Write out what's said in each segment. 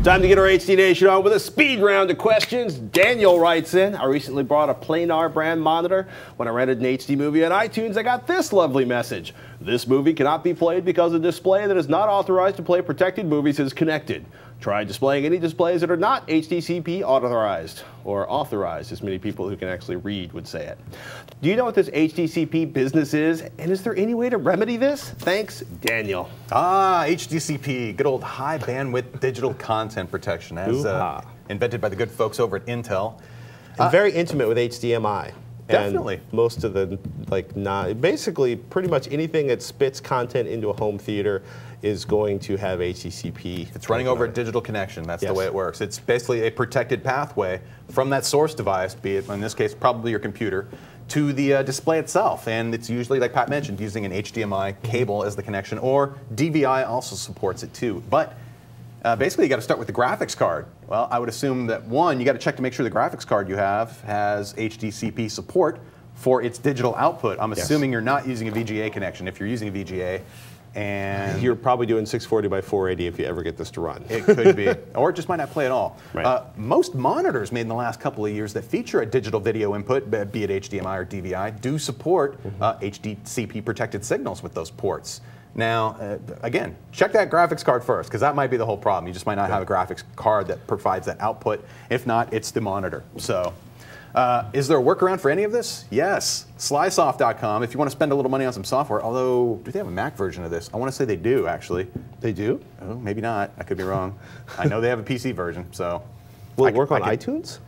Time to get our HD Nation on with a speed round of questions. Daniel writes in, I recently bought a planar brand monitor. When I rented an HD movie on iTunes, I got this lovely message. This movie cannot be played because a display that is not authorized to play protected movies is connected. Try displaying any displays that are not HDCP authorized, or authorized, as many people who can actually read would say it. Do you know what this HDCP business is, and is there any way to remedy this? Thanks, Daniel. HDCP, good old high bandwidth digital content protection, as invented by the good folks over at Intel. And very intimate with HDMI. Definitely. And most of the, basically pretty much anything that spits content into a home theater is going to have HDCP. It's running over a digital connection. That's the way it works. It's basically a protected pathway from that source device, be it in this case probably your computer, to the display itself. And it's usually, like Pat mentioned, using an HDMI cable as the connection, or DVI also supports it too. But basically you got to start with the graphics card. Well, I would assume that one, you got to check to make sure the graphics card you have has HDCP support for its digital output. I'm assuming you're not using a VGA connection. If you're using a VGA, and you're probably doing 640 by 480 if you ever get this to run. It could be, or it just might not play at all. Right. Most monitors made in the last couple of years that feature a digital video input, be it HDMI or DVI, do support HDCP protected signals with those ports. Now, again, check that graphics card first, because that might be the whole problem. You just might not have a graphics card that provides that output. If not, it's the monitor. So, is there a workaround for any of this? Yes. Slysoft.com, if you want to spend a little money on some software, although, do they have a Mac version of this? I want to say they do, actually. They do? Oh, maybe not. I could be wrong. I know they have a PC version, so. Will it work on iTunes?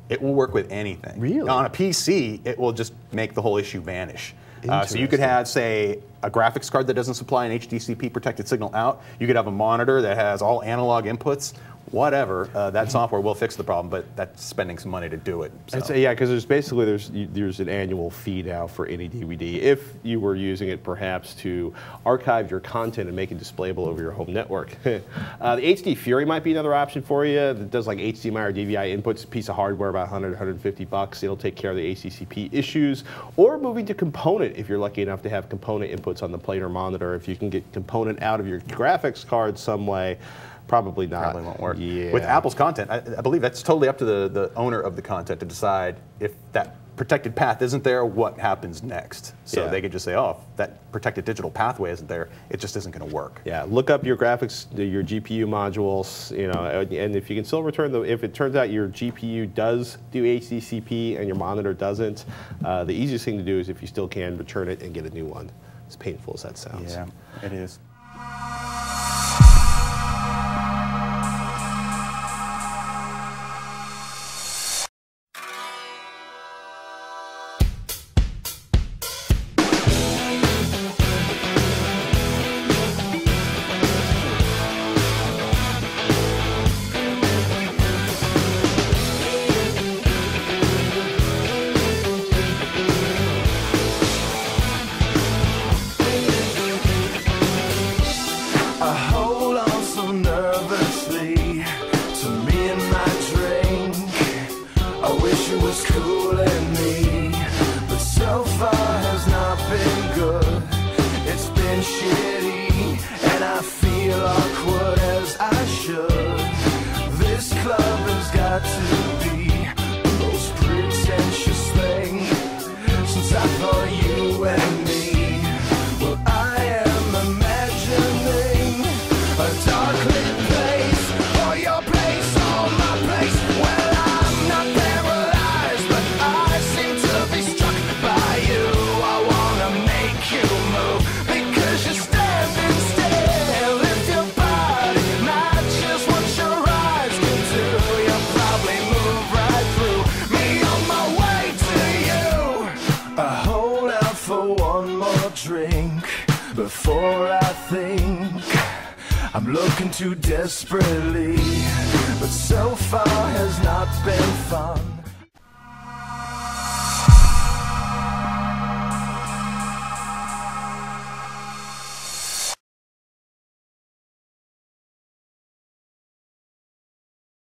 It will work with anything. Really? On a PC, it will just make the whole issue vanish. So you could have, say, a graphics card that doesn't supply an HDCP protected signal out. You could have a monitor that has all analog inputs. Whatever, that software will fix the problem, but that's spending some money to do it. So. Yeah, because there's an annual fee now for any DVD. If you were using it perhaps to archive your content and make it displayable over your home network. The HDfury might be another option for you. That does like HDMI or DVI inputs, a piece of hardware about 100, 150 bucks. It'll take care of the HDCP issues. Or moving to component if you're lucky enough to have component inputs on the planar monitor. If you can get component out of your graphics card some way. Probably not. Probably won't work. Yeah. With Apple's content, I believe that's totally up to the owner of the content to decide if that protected path isn't there, what happens next. So they could just say, oh, if that protected digital pathway isn't there, it just isn't going to work. Yeah, look up your graphics, your GPU modules, and if you can still return if it turns out your GPU does do HDCP and your monitor doesn't, the easiest thing to do is if you still can, return it and get a new one. As painful as that sounds. Yeah, it is. Before I think I'm looking too desperately, but so far has